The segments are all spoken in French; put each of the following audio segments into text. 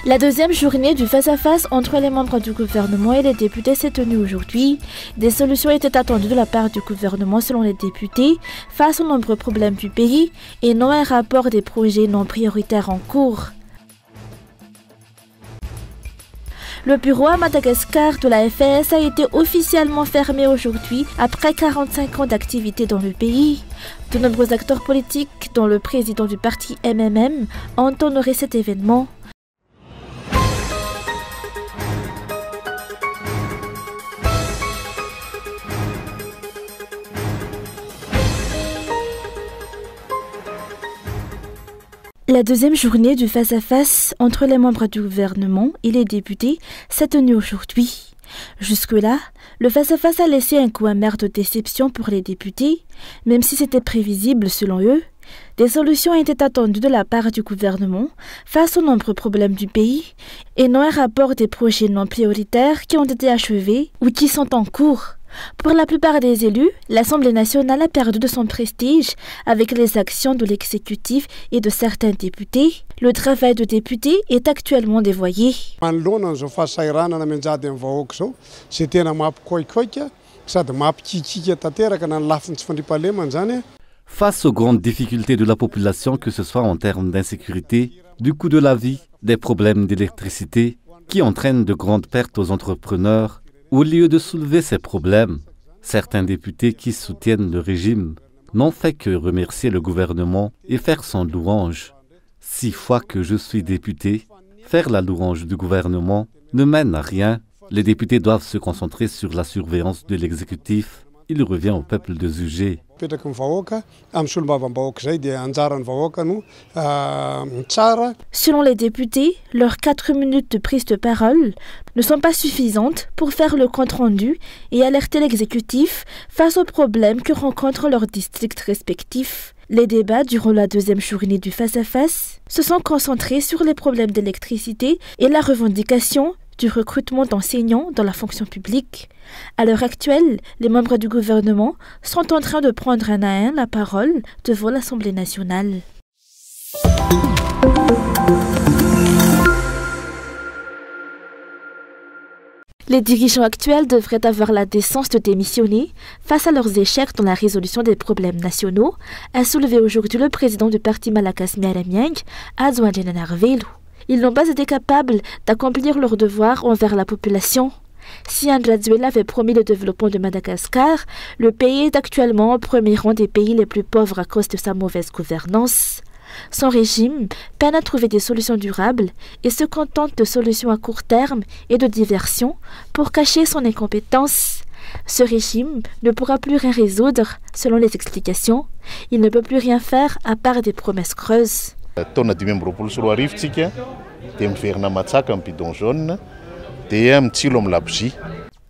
La deuxième journée du face-à-face entre les membres du gouvernement et les députés s'est tenue aujourd'hui. Des solutions étaient attendues de la part du gouvernement selon les députés face aux nombreux problèmes du pays et non un rapport des projets non prioritaires en cours. Le bureau à Madagascar de la FS a été officiellement fermé aujourd'hui après 45 ans d'activité dans le pays. De nombreux acteurs politiques, dont le président du parti MMM, ont honoré cet événement. La deuxième journée du face-à-face entre les membres du gouvernement et les députés s'est tenue aujourd'hui. Jusque-là, le face-à-face a laissé un goût amer de déception pour les députés, même si c'était prévisible selon eux. Des solutions étaient attendues de la part du gouvernement face aux nombreux problèmes du pays et non un rapport des projets non prioritaires qui ont été achevés ou qui sont en cours. Pour la plupart des élus, l'Assemblée nationale a perdu de son prestige avec les actions de l'exécutif et de certains députés. Le travail de député est actuellement dévoyé. Face aux grandes difficultés de la population, que ce soit en termes d'insécurité, du coût de la vie, des problèmes d'électricité qui entraînent de grandes pertes aux entrepreneurs, au lieu de soulever ces problèmes, certains députés qui soutiennent le régime n'ont fait que remercier le gouvernement et faire son louange. 6 fois que je suis député, faire la louange du gouvernement ne mène à rien. Les députés doivent se concentrer sur la surveillance de l'exécutif. Il revient au peuple de juger. Selon les députés, leurs 4 minutes de prise de parole ne sont pas suffisantes pour faire le compte-rendu et alerter l'exécutif face aux problèmes que rencontrent leurs districts respectifs. Les débats durant la deuxième journée du face-à-face se sont concentrés sur les problèmes d'électricité et la revendication du recrutement d'enseignants dans la fonction publique. À l'heure actuelle, les membres du gouvernement sont en train de prendre un à un la parole devant l'Assemblée nationale. Les dirigeants actuels devraient avoir la décence de démissionner face à leurs échecs dans la résolution des problèmes nationaux, a soulevé aujourd'hui le président du parti Malakas Miaramiang, Adouandjena Narvelu. Ils n'ont pas été capables d'accomplir leur devoir envers la population. Si Andradzuela avait promis le développement de Madagascar, le pays est actuellement au premier rang des pays les plus pauvres à cause de sa mauvaise gouvernance. Son régime peine à trouver des solutions durables et se contente de solutions à court terme et de diversion pour cacher son incompétence. Ce régime ne pourra plus rien résoudre, selon les explications. Il ne peut plus rien faire à part des promesses creuses.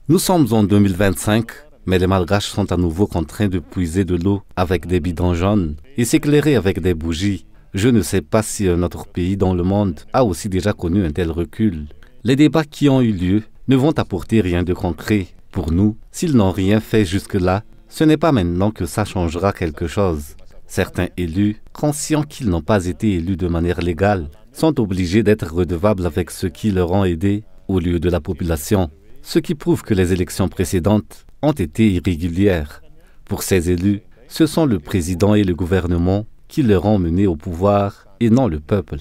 Nous sommes en 2025, mais les Malgaches sont à nouveau contraints de puiser de l'eau avec des bidons jaunes et s'éclairer avec des bougies. Je ne sais pas si un autre pays dans le monde a aussi déjà connu un tel recul. Les débats qui ont eu lieu ne vont apporter rien de concret. Pour nous, s'ils n'ont rien fait jusque-là, ce n'est pas maintenant que ça changera quelque chose. Certains élus, conscients qu'ils n'ont pas été élus de manière légale, sont obligés d'être redevables avec ceux qui leur ont aidés au lieu de la population, ce qui prouve que les élections précédentes ont été irrégulières. Pour ces élus, ce sont le président et le gouvernement qui leur ont mené au pouvoir et non le peuple.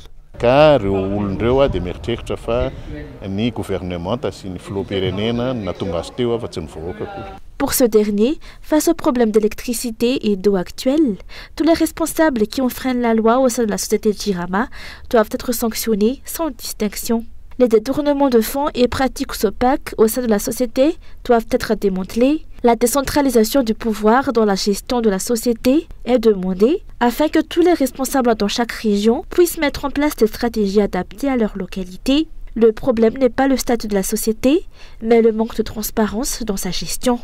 Pour ce dernier, face aux problèmes d'électricité et d'eau actuels, tous les responsables qui enfreignent la loi au sein de la société Jirama doivent être sanctionnés sans distinction. Les détournements de fonds et pratiques opaques au sein de la société doivent être démantelés. La décentralisation du pouvoir dans la gestion de la société est demandée afin que tous les responsables dans chaque région puissent mettre en place des stratégies adaptées à leur localité. Le problème n'est pas le statut de la société, mais le manque de transparence dans sa gestion.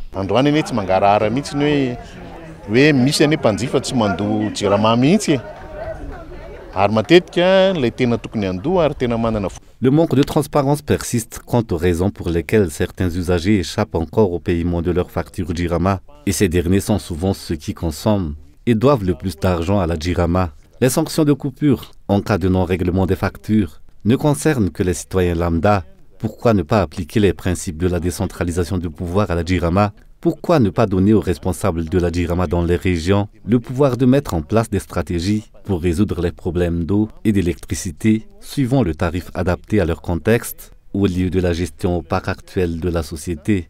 Le manque de transparence persiste quant aux raisons pour lesquelles certains usagers échappent encore au paiement de leurs factures Jirama. Et ces derniers sont souvent ceux qui consomment et doivent le plus d'argent à la Jirama. Les sanctions de coupure en cas de non-règlement des factures ne concerne que les citoyens lambda. Pourquoi ne pas appliquer les principes de la décentralisation du pouvoir à la Jirama? Pourquoi ne pas donner aux responsables de la Jirama dans les régions le pouvoir de mettre en place des stratégies pour résoudre les problèmes d'eau et d'électricité suivant le tarif adapté à leur contexte au lieu de la gestion opaque actuelle de la société?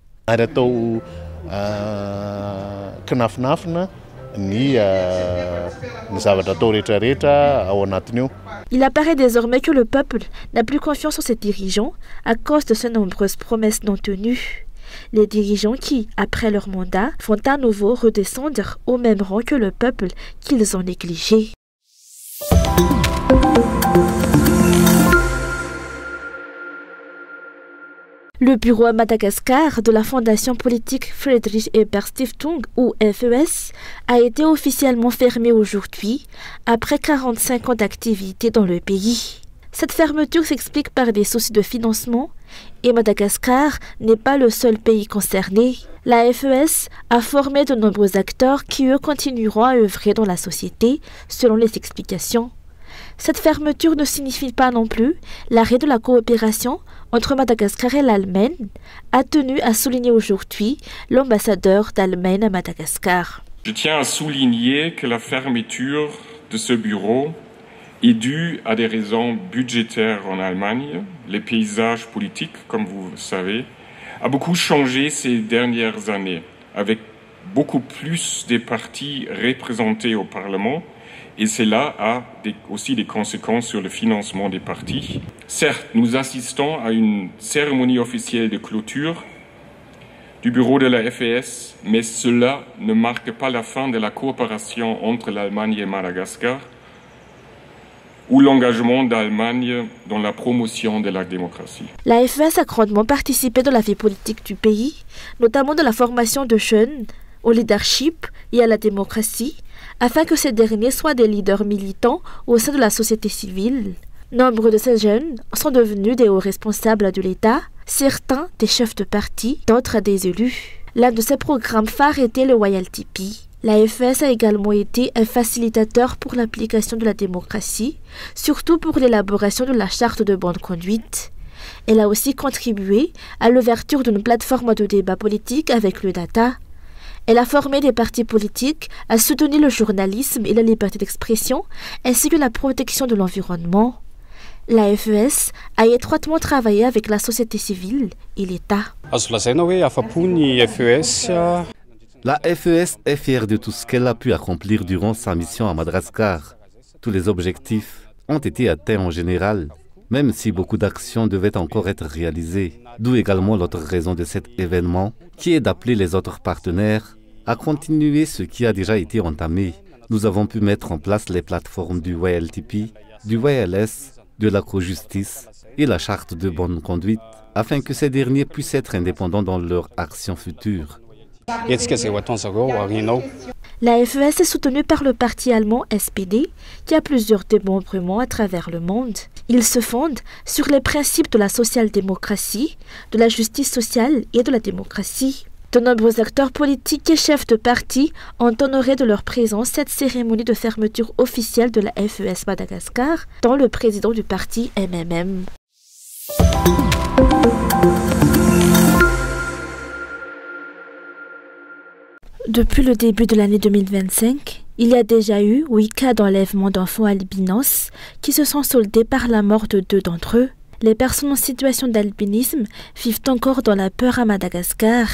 Il apparaît désormais que le peuple n'a plus confiance en ses dirigeants à cause de ces nombreuses promesses non tenues. Les dirigeants qui, après leur mandat, font à nouveau redescendre au même rang que le peuple qu'ils ont négligé. Le bureau à Madagascar de la fondation politique Friedrich Ebert Stiftung, ou FES, a été officiellement fermé aujourd'hui, après 45 ans d'activité dans le pays. Cette fermeture s'explique par des soucis de financement, et Madagascar n'est pas le seul pays concerné. La FES a formé de nombreux acteurs qui, eux, continueront à œuvrer dans la société, selon les explications. Cette fermeture ne signifie pas non plus l'arrêt de la coopération entre Madagascar et l'Allemagne, a tenu à souligner aujourd'hui l'ambassadeur d'Allemagne à Madagascar. Je tiens à souligner que la fermeture de ce bureau est due à des raisons budgétaires en Allemagne. Les paysages politiques, comme vous le savez, a beaucoup changé ces dernières années, avec beaucoup plus de partis représentés au Parlement. Et cela a aussi des conséquences sur le financement des partis. Certes, nous assistons à une cérémonie officielle de clôture du bureau de la FES, mais cela ne marque pas la fin de la coopération entre l'Allemagne et Madagascar ou l'engagement d'Allemagne dans la promotion de la démocratie. La FES a grandement participé dans la vie politique du pays, notamment dans la formation de jeunes au leadership et à la démocratie, afin que ces derniers soient des leaders militants au sein de la société civile. Nombre de ces jeunes sont devenus des hauts responsables de l'État, certains des chefs de parti, d'autres des élus. L'un de ces programmes phares était le YLTP. La FES a également été un facilitateur pour l'application de la démocratie, surtout pour l'élaboration de la charte de bonne conduite. Elle a aussi contribué à l'ouverture d'une plateforme de débat politique avec le data. Elle a formé des partis politiques, a soutenu le journalisme et la liberté d'expression, ainsi que la protection de l'environnement. La FES a étroitement travaillé avec la société civile et l'État. La FES est fière de tout ce qu'elle a pu accomplir durant sa mission à Madagascar. Tous les objectifs ont été atteints en général, même si beaucoup d'actions devaient encore être réalisées. D'où également l'autre raison de cet événement, qui est d'appeler les autres partenaires à continuer ce qui a déjà été entamé. Nous avons pu mettre en place les plateformes du YLTP, du YLS, de l'Acrojustice et la charte de bonne conduite, afin que ces derniers puissent être indépendants dans leur action future. La FES est soutenue par le parti allemand SPD, qui a plusieurs démembrements à travers le monde. Il se fonde sur les principes de la social-démocratie, de la justice sociale et de la démocratie. De nombreux acteurs politiques et chefs de parti ont honoré de leur présence cette cérémonie de fermeture officielle de la FES Madagascar, dont le président du parti MMM. Depuis le début de l'année 2025, il y a déjà eu 8 cas d'enlèvement d'enfants albinos qui se sont soldés par la mort de 2 d'entre eux. Les personnes en situation d'albinisme vivent encore dans la peur à Madagascar.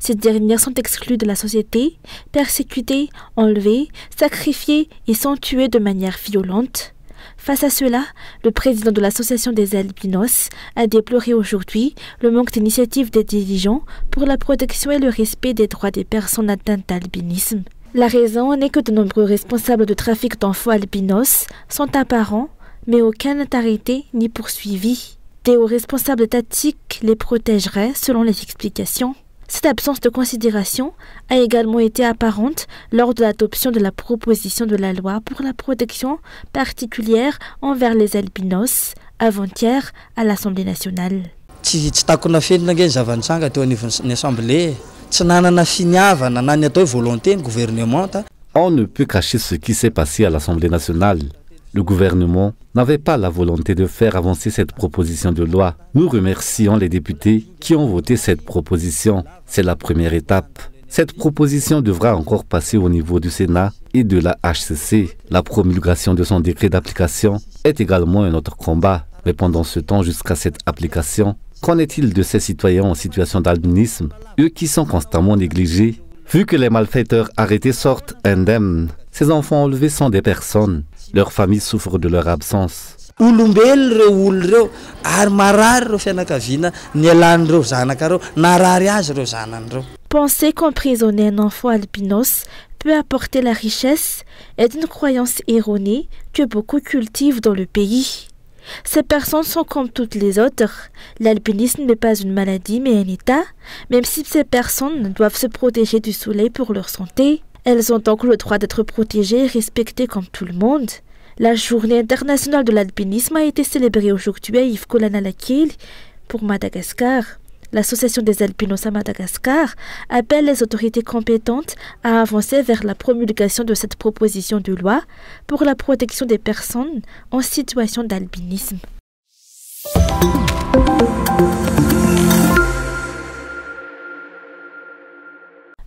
Ces dernières sont exclues de la société, persécutées, enlevées, sacrifiées et sont tuées de manière violente. Face à cela, le président de l'association des albinos a déploré aujourd'hui le manque d'initiative des dirigeants pour la protection et le respect des droits des personnes atteintes d'albinisme. La raison est que de nombreux responsables de trafic d'enfants albinos sont apparents, mais aucun n'est arrêté ni poursuivi. Des hauts responsables étatiques les protégeraient selon les explications. Cette absence de considération a également été apparente lors de l'adoption de la proposition de la loi pour la protection particulière envers les albinos avant-hier à l'Assemblée nationale. On ne peut cacher ce qui s'est passé à l'Assemblée nationale. Le gouvernement n'avait pas la volonté de faire avancer cette proposition de loi. Nous remercions les députés qui ont voté cette proposition. C'est la première étape. Cette proposition devra encore passer au niveau du Sénat et de la HCC. La promulgation de son décret d'application est également un autre combat. Mais pendant ce temps, jusqu'à cette application, qu'en est-il de ces citoyens en situation d'albinisme, eux qui sont constamment négligés? Vu que les malfaiteurs arrêtés sortent indemnes, ces enfants enlevés sont des personnes. Leurs familles souffrent de leur absence. Penser qu'emprisonner un enfant albinos peut apporter la richesse est une croyance erronée que beaucoup cultivent dans le pays. Ces personnes sont comme toutes les autres. L'albinisme n'est pas une maladie mais un état, même si ces personnes doivent se protéger du soleil pour leur santé. Elles ont donc le droit d'être protégées et respectées comme tout le monde. La journée internationale de l'albinisme a été célébrée aujourd'hui à Yves-Colana-Lakil pour Madagascar. L'Association des albinos à Madagascar appelle les autorités compétentes à avancer vers la promulgation de cette proposition de loi pour la protection des personnes en situation d'albinisme.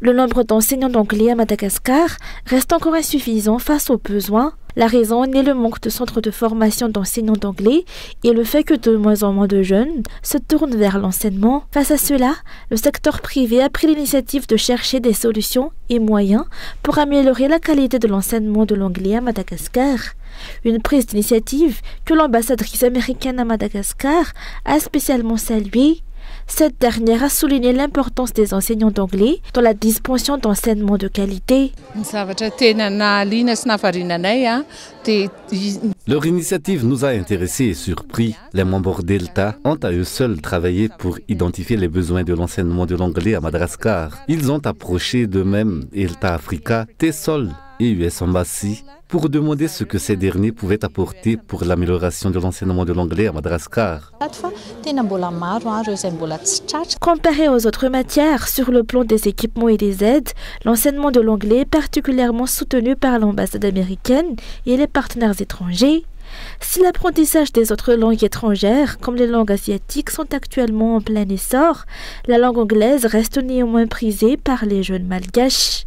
Le nombre d'enseignants d'anglais à Madagascar reste encore insuffisant face aux besoins. La raison est le manque de centres de formation d'enseignants d'anglais et le fait que de moins en moins de jeunes se tournent vers l'enseignement. Face à cela, le secteur privé a pris l'initiative de chercher des solutions et moyens pour améliorer la qualité de l'enseignement de l'anglais à Madagascar. Une prise d'initiative que l'ambassadrice américaine à Madagascar a spécialement saluée. Cette dernière a souligné l'importance des enseignants d'anglais dans la dispensation d'enseignement de qualité. Leur initiative nous a intéressés et surpris. Les membres d'ELTA ont à eux seuls travaillé pour identifier les besoins de l'enseignement de l'anglais à Madagascar. Ils ont approché d'eux-mêmes ELTA Africa, TESOL et US Embassy pour demander ce que ces derniers pouvaient apporter pour l'amélioration de l'enseignement de l'anglais à Madagascar. Comparé aux autres matières, sur le plan des équipements et des aides, l'enseignement de l'anglais est particulièrement soutenu par l'ambassade américaine et les partenaires étrangers. Si l'apprentissage des autres langues étrangères, comme les langues asiatiques, sont actuellement en plein essor, la langue anglaise reste néanmoins prisée par les jeunes malgaches.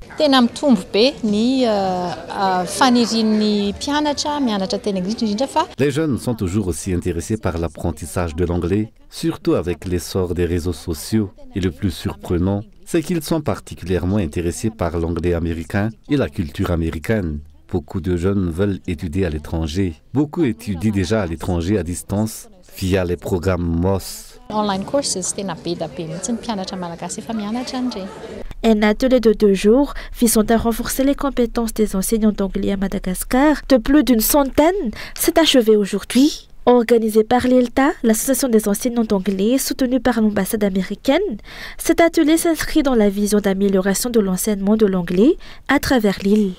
Les jeunes sont toujours aussi intéressés par l'apprentissage de l'anglais, surtout avec l'essor des réseaux sociaux. Et le plus surprenant, c'est qu'ils sont particulièrement intéressés par l'anglais américain et la culture américaine. Beaucoup de jeunes veulent étudier à l'étranger. Beaucoup étudient déjà à l'étranger à distance via les programmes MOS. Un atelier de 2 jours visant à renforcer les compétences des enseignants d'anglais à Madagascar de plus d'une centaine s'est achevé aujourd'hui. Organisé par l'ELTA, l'association des enseignants d'anglais, soutenue par l'ambassade américaine, cet atelier s'inscrit dans la vision d'amélioration de l'enseignement de l'anglais à travers l'île.